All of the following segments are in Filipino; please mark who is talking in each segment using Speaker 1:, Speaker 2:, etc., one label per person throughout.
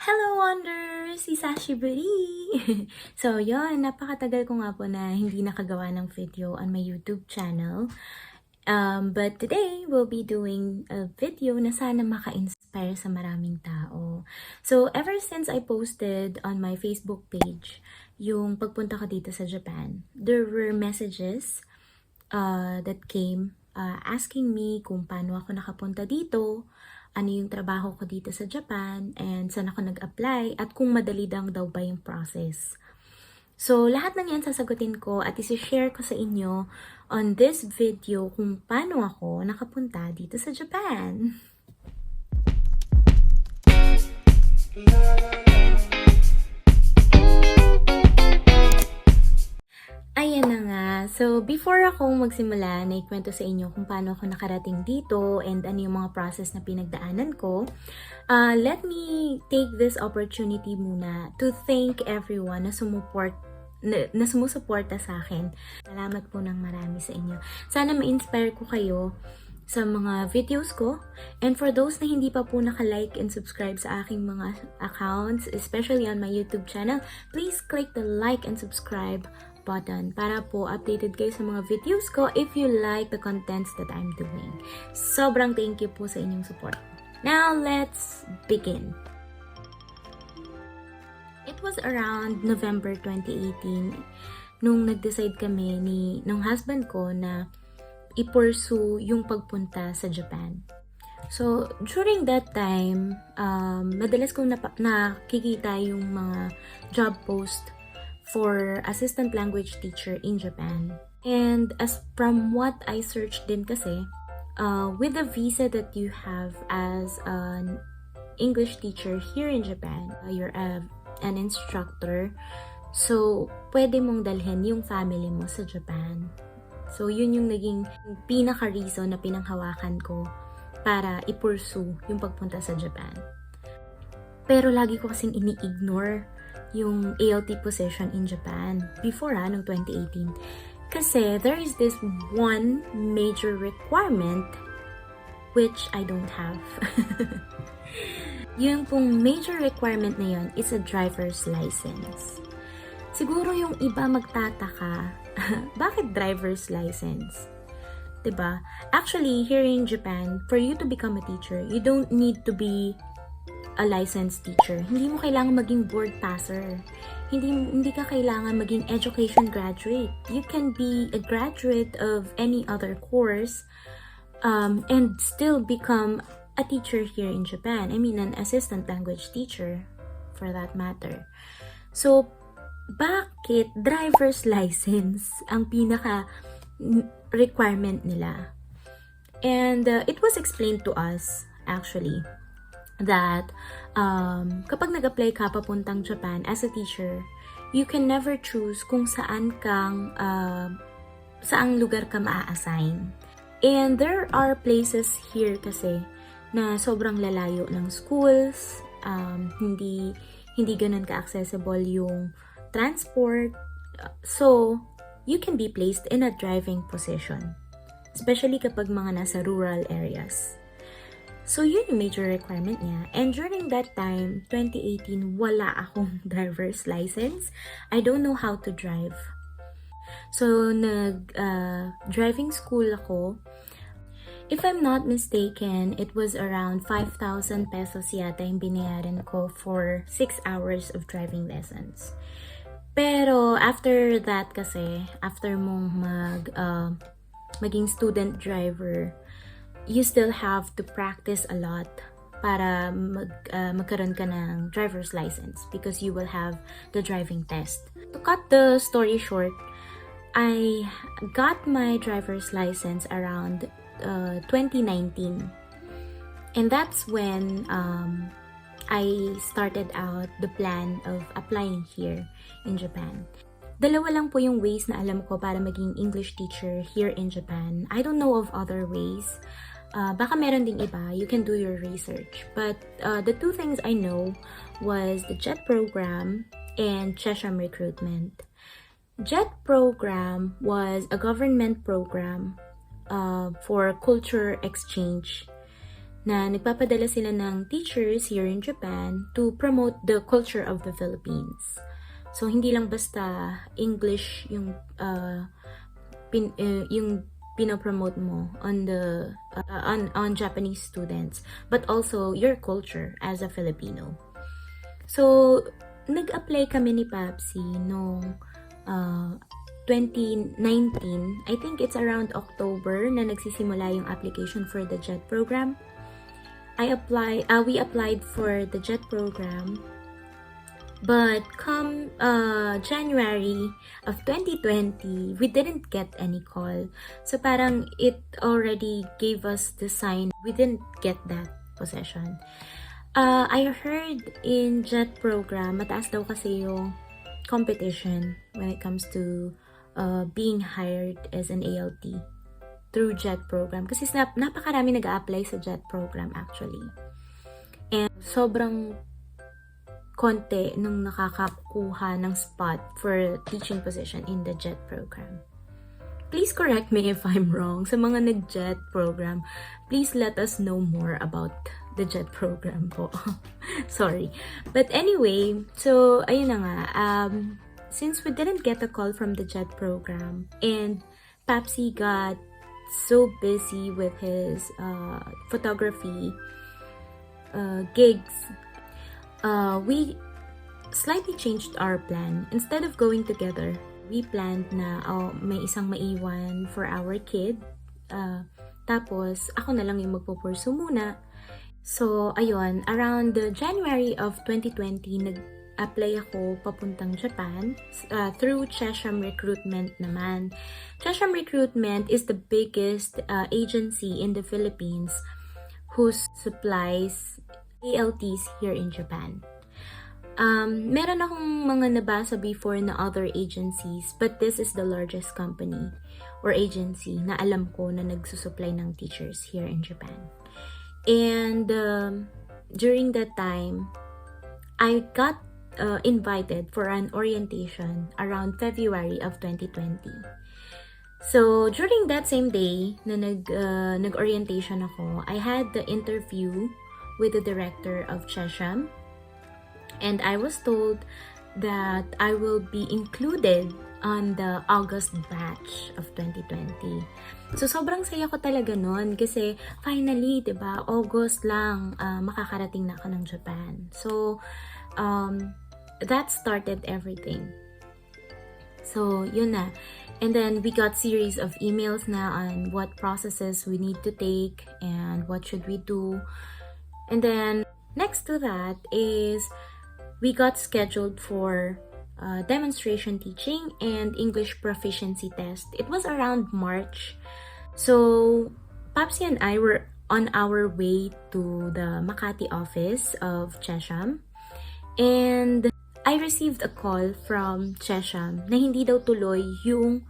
Speaker 1: Hello Wonders! Isashiburi! So yon, napakatagal ko nga po na hindi nakagawa ng video on my YouTube channel. But today, we'll be doing a video na sana maka-inspire sa maraming tao. So ever since I posted on my Facebook page yung pagpunta ko dito sa Japan, there were messages that came asking me kung paano ako nakapunta dito, ano yung trabaho ko dito sa Japan, and saan ako nag-apply, at kung madali daw ba yung process. So, lahat ng yan sasagutin ko at isi-share ko sa inyo on this video kung paano ako nakapunta dito sa Japan. Ayan na nga. So, before akong magsimula, naikwento sa inyo kung paano ako nakarating dito and ano yung mga process na pinagdaanan ko. Let me take this opportunity muna to thank everyone na sumusuporta sa akin. Salamat po ng marami sa inyo. Sana ma-inspire ko kayo sa mga videos ko. And for those na hindi pa po naka-like and subscribe sa aking mga accounts, especially on my YouTube channel, please click the like and subscribe button para po updated kayo sa mga videos ko if you like the contents that I'm doing. Sobrang thank you po sa inyong support. Now, let's begin. It was around November 2018 nung nag-decide kami ng husband ko na i-pursue yung pagpunta sa Japan. So, during that time, madalas kong nakikita yung mga job post for assistant language teacher in Japan. And as from what I searched din kasi, with the visa that you have as an English teacher here in Japan, you're an instructor, so pwede mong dalhin yung family mo sa Japan. So yun yung naging pinaka-reason na pinanghawakan ko para i-pursue yung pagpunta sa Japan. Pero lagi ko kasing ini-ignore yung ALT position in Japan before noong 2018. Kasi there is this one major requirement which I don't have. Yung pong major requirement na yun is a driver's license. Siguro yung iba magtataka, bakit driver's license? Diba? Actually, here in Japan, for you to become a teacher, you don't need to be a licensed teacher. Hindi mo kailangan maging board passer. Hindi ka kailangan maging education graduate. You can be a graduate of any other course and still become a teacher here in Japan. I mean, an assistant language teacher for that matter. So, bakit driver's license ang pinaka requirement nila? And it was explained to us actually that kapag nag-apply ka papuntang Japan as a teacher, you can never choose kung saang lugar ka maa-assign. And there are places here kasi na sobrang lalayo ng schools, hindi ganun ka-accessible yung transport. So, you can be placed in a driving position, especially kapag mga nasa rural areas. So, yun yung major requirement niya. And during that time, 2018, wala akong driver's license. I don't know how to drive. So, driving school ako. If I'm not mistaken, it was around 5,000 pesos yata yung binayaran ko for 6 hours of driving lessons. Pero, after that kasi, after mong maging student driver, you still have to practice a lot para magkaroon ka ng driver's license because you will have the driving test. To cut the story short, I got my driver's license around 2019. And that's when I started out the plan of applying here in Japan. Dalawa lang po yung ways na alam ko para maging English teacher here in Japan. I don't know of other ways. Baka meron ding iba, you can do your research. But the two things I know was the JET program and Chesham recruitment. JET program was a government program for culture exchange na nagpapadala sila ng teachers here in Japan to promote the culture of the Philippines. So, hindi lang basta English yung yung pinopromote mo on the on Japanese students, but also your culture as a Filipino. So, nag-apply kami ni Papsi noong 2019. I think it's around October na nagsisimula yung application for the JET program. We applied for the JET program. But come January of 2020, we didn't get any call. So parang it already gave us the sign we didn't get that position. I heard in JET program, mataas daw kasi yung competition when it comes to being hired as an ALT through JET program. Kasi napakarami nag-a-apply sa JET program actually. And sobrang konti nung nakakakuha ng spot for teaching position in the JET program. Please correct me if I'm wrong. Sa mga nag-JET program, please let us know more about the JET program po. Sorry. But anyway, so ayun na nga. Since we didn't get a call from the JET program and Papsi got so busy with his photography gigs, we slightly changed our plan. Instead of going together, we planned na may isang maiwan for our kid. Tapos, ako na lang yung magpo-pursue muna. So, ayun, around January of 2020, nag-apply ako papuntang Japan through Chesham Recruitment naman. Chesham Recruitment is the biggest agency in the Philippines who supplies ALTs here in Japan. Meron akong mga nabasa before na other agencies, but this is the largest company or agency na alam ko na nagsusupply ng teachers here in Japan. And during that time, I got invited for an orientation around February of 2020. So, during that same day na nag-orientation ako, I had the interview with the director of Chesham, and I was told that I will be included on the August batch of 2020. So, sobrang saya ko talaga nun kasi finally, diba, August lang makakarating na ako ng Japan. So, that started everything. So, yun na. And then, we got series of emails na on what processes we need to take and what should we do. And then, next to that is, we got scheduled for demonstration teaching and English proficiency test. It was around March. So, Papsi and I were on our way to the Makati office of Chesham. And I received a call from Chesham na hindi daw tuloy yung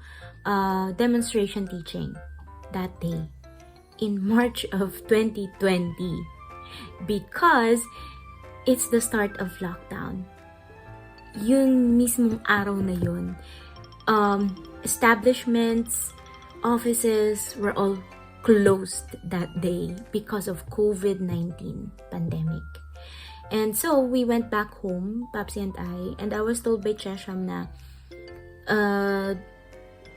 Speaker 1: demonstration teaching that day in March of 2020. Because it's the start of lockdown. Yung mismong araw na yun, establishments, offices were all closed that day because of COVID-19 pandemic. And so, we went back home, Papsi and I was told by Chesham na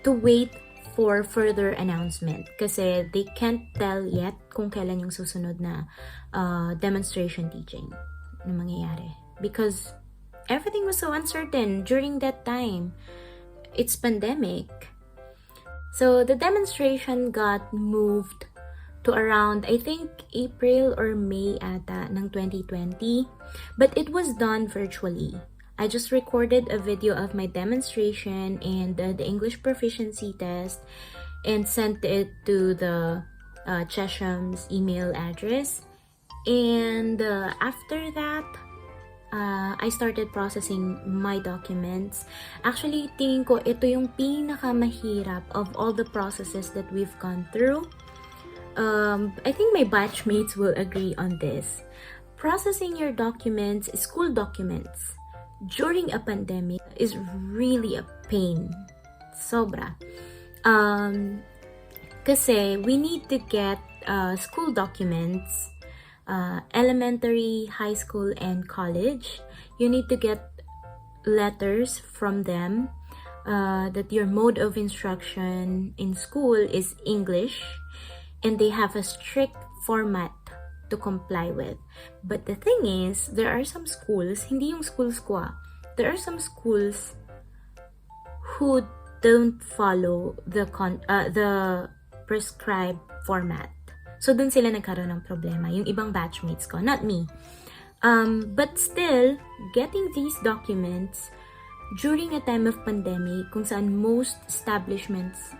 Speaker 1: to wait for further announcement kasi they can't tell yet kung kailan yung susunod na demonstration teaching na mangyayari. Because everything was so uncertain during that time. It's pandemic. So, the demonstration got moved to around, I think, April or May ata ng 2020. But it was done virtually. I just recorded a video of my demonstration and the English proficiency test and sent it to the Chesham's email address. And after that, I started processing my documents. Actually, tingin ko ito yung pinakamahirap of all the processes that we've gone through. I think my batchmates will agree on this. Processing your documents, school documents, during a pandemic is really a pain. Sobra. Kasi we need to get school documents elementary, high school, and college. You need to get letters from them that your mode of instruction in school is English, and they have a strict format to comply with. But the thing is, there are some schools, hindi yung schools ko there are some schools who don't follow the prescribed format. So, dun sila nagkaroon ng problema. Yung ibang batchmates ko, not me. But still, getting these documents during a time of pandemic, kung saan most establishments,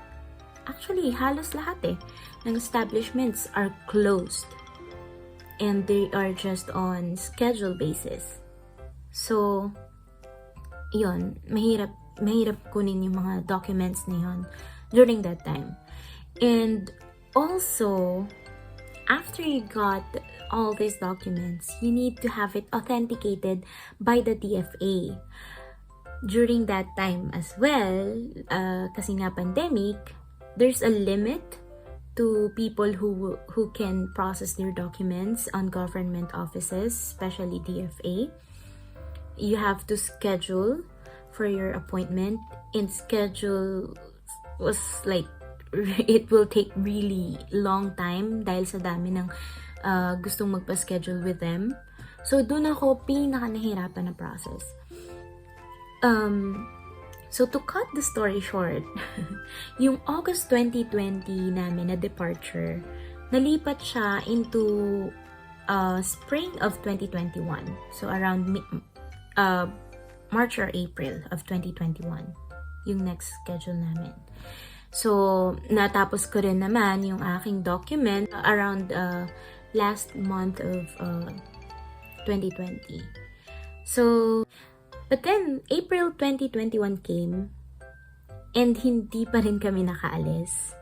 Speaker 1: actually, halos lahat ng establishments are closed. And they are just on schedule basis. So, yun, mahirap kunin yung mga documents na yun during that time. And also, after you got all these documents, you need to have it authenticated by the DFA. During that time as well, kasi nga pandemic, there's a limit to people who can process their documents on government offices, especially DFA. You have to schedule for your appointment, and schedule was like, it will take really long time dahil sa dami ng gustong magpa-schedule with them. So, doon ako pinaka-nahirapan na process. So, to cut the story short, yung August 2020 namin na departure, nalipat siya into spring of 2021. So, around March or April of 2021, yung next schedule namin. So, natapos ko rin naman yung aking document around last month of 2020. So, but then, April 2021 came, and hindi pa rin kami nakaalis.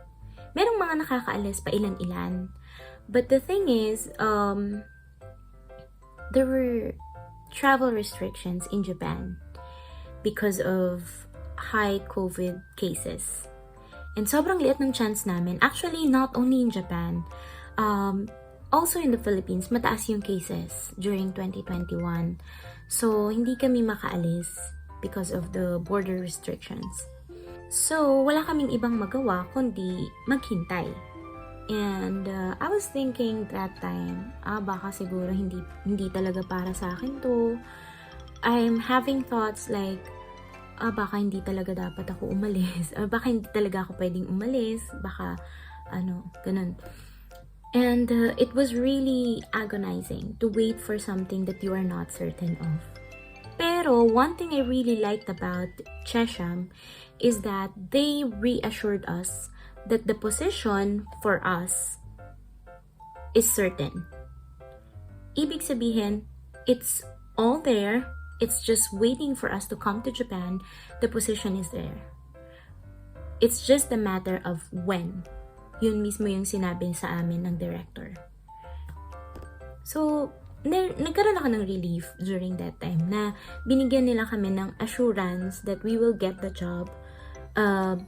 Speaker 1: Merong mga nakakaalis pa ilan-ilan. But the thing is, there were travel restrictions in Japan because of high COVID cases. And sobrang liit ng chance namin. Actually, not only in Japan, also in the Philippines, mataas yung cases during 2021. So, hindi kami makaalis because of the border restrictions. So, wala kaming ibang magawa kundi maghintay. And I was thinking that time, baka siguro hindi talaga para sa akin to. I'm having thoughts like, baka hindi talaga dapat ako umalis. Baka hindi talaga ako pwedeng umalis. Baka, ganun. And it was really agonizing to wait for something that you are not certain of. Pero one thing I really liked about Chesham is that they reassured us that the position for us is certain. Ibig sabihin, it's all there. It's just waiting for us to come to Japan. The position is there. It's just a matter of when. Yun mismo yung sinabi sa amin ng director. So, nagkaroon ako ng relief during that time na binigyan nila kami ng assurance that we will get the job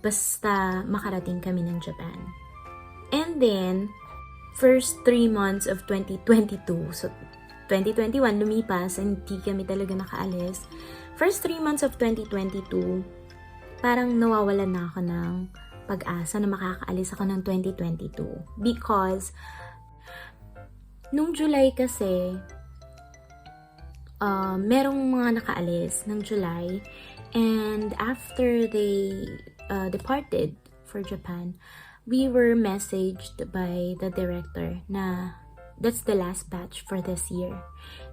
Speaker 1: basta makarating kami ng Japan. And then, first 3 months of 2022, so 2021 lumipas, hindi kami talaga nakaalis. First 3 months of 2022, parang nawawalan na ako ng pag-asa na makakaalis ako ng 2022. Because, nung July kasi, merong mga nakaalis ng July, and after they departed for Japan, we were messaged by the director na that's the last batch for this year.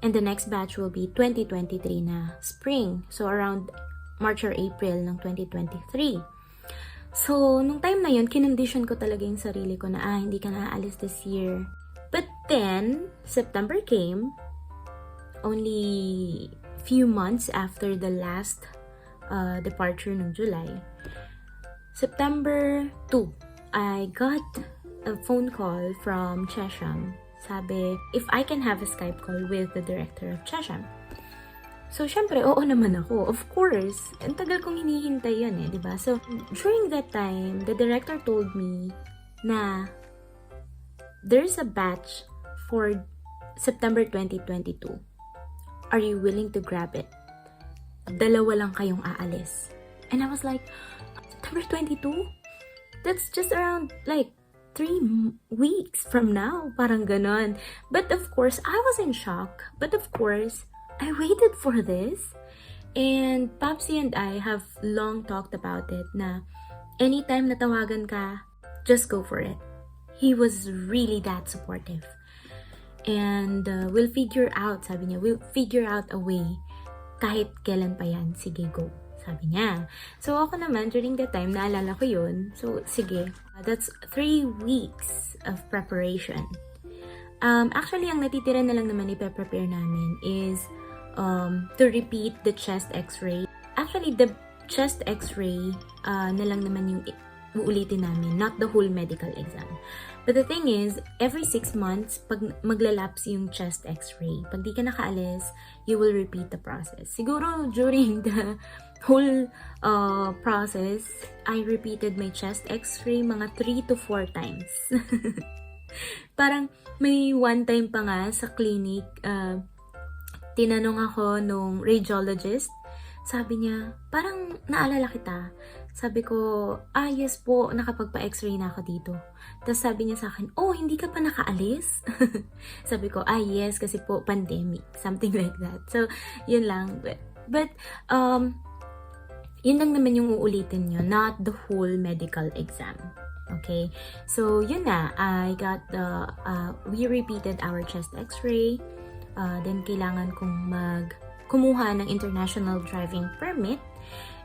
Speaker 1: And the next batch will be 2023 na spring. So, around March or April ng 2023. So, nung time na yun, kinondisyon ko talaga yung sarili ko na, hindi ka na aalis this year. But then, September came, only few months after the last departure ng July. September 2, I got a phone call from Chesham. Sabi, if I can have a Skype call with the director of Chesham. So, syempre, oo naman ako. Of course, ang tagal kong hinihintay yun diba? So, during that time, the director told me na there's a batch for September 2022. Are you willing to grab it? 2 lang kayong aalis. And I was like, September 22? That's just around like 3 weeks from now. Parang ganon. But of course, I was in shock. But of course, I waited for this. And Papsi and I have long talked about it na anytime natawagan ka, just go for it. He was really that supportive. And we'll figure out, sabi niya, we'll figure out a way. Kahit kailan pa yan, sige, go. Sabi niya. So ako naman, during that time, naalala ko yun. So sige, that's 3 weeks of preparation. Actually, ang natitira na lang naman ipe-prepare namin is to repeat the chest x-ray. Actually, the chest x-ray na lang naman yung uulitin namin, not the whole medical exam. But the thing is, every 6 months, pag maglalapse yung chest x-ray, pag di ka nakaalis, you will repeat the process. Siguro during the whole process, I repeated my chest x-ray mga 3 to 4 times. Parang may one time pa nga sa clinic, tinanong ako nung radiologist, sabi niya, parang naalala kita. Sabi ko, yes po, nakapagpa-x-ray na ako dito. Tapos sabi niya sa akin, hindi ka pa nakaalis? Sabi ko, yes, kasi po pandemic. Something like that. So, yun lang. But yun lang naman yung uulitin nyo, not the whole medical exam. Okay? So, yun na. We repeated our chest x-ray. Then, kailangan kong kumuha ng international driving permit.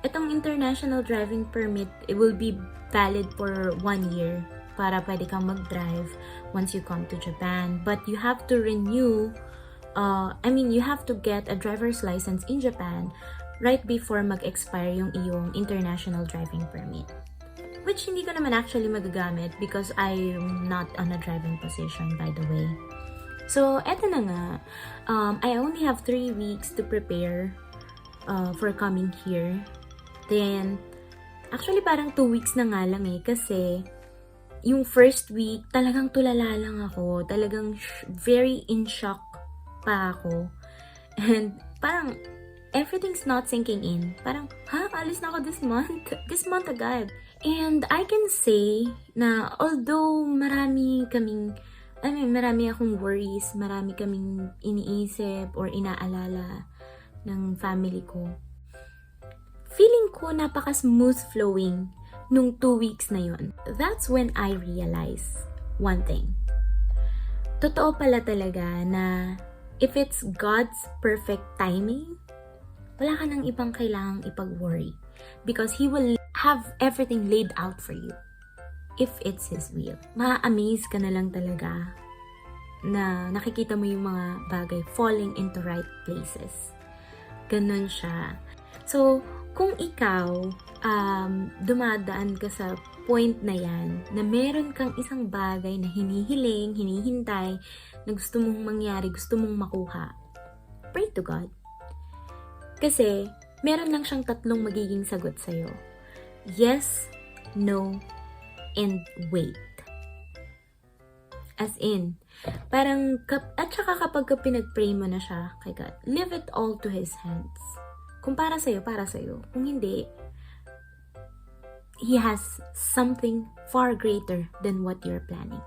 Speaker 1: Itong international driving permit, it will be valid for 1 year para pwede kang mag-drive once you come to Japan. But you have to renew, you have to get a driver's license in Japan right before mag-expire yung iyong international driving permit. Which hindi ko naman actually magagamit because I'm not on a driving position, by the way. So, eto na nga. I only have 3 weeks to prepare for coming here. Then, actually parang 2 weeks na nga lang kasi yung first week, talagang tulala lang ako. Talagang very in shock pa ako. And parang everything's not sinking in. Parang, alis na ako this month? This month agad. And I can say na although marami akong worries, marami kaming iniisip or inaalala ng family ko. Feeling ko napaka-smooth flowing nung 2 weeks na yun. That's when I realized one thing. Totoo pala talaga na if it's God's perfect timing, wala ka nang ibang kailangang ipag-worry. Because He will have everything laid out for you. If it's His will. Ma-amaze ka na lang talaga na nakikita mo yung mga bagay falling into right places. Ganon siya. So, kung ikaw, dumadaan ka sa point na yan, na meron kang isang bagay na hinihiling, hinihintay, na gusto mong mangyari, gusto mong makuha, pray to God. Kasi, meron lang siyang 3 magiging sagot sa'yo. Yes, no, and wait. As in, parang, at saka kapag pinag-pray mo na siya kay God, leave it all to His hands. Kung para sa'yo, para sa'yo. Kung hindi, He has something far greater than what you're planning.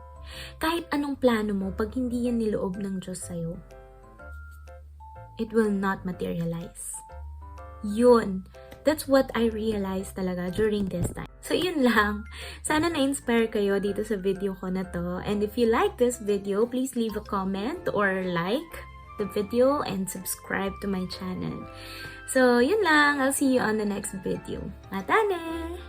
Speaker 1: Kahit anong plano mo, pag hindi yan niloob ng Diyos sa'yo, it will not materialize. Yun. That's what I realized talaga during this time. So, yun lang. Sana na-inspire kayo dito sa video ko na to. And if you like this video, please leave a comment or like the video and subscribe to my channel. So, yun lang. I'll see you on the next video. Matane!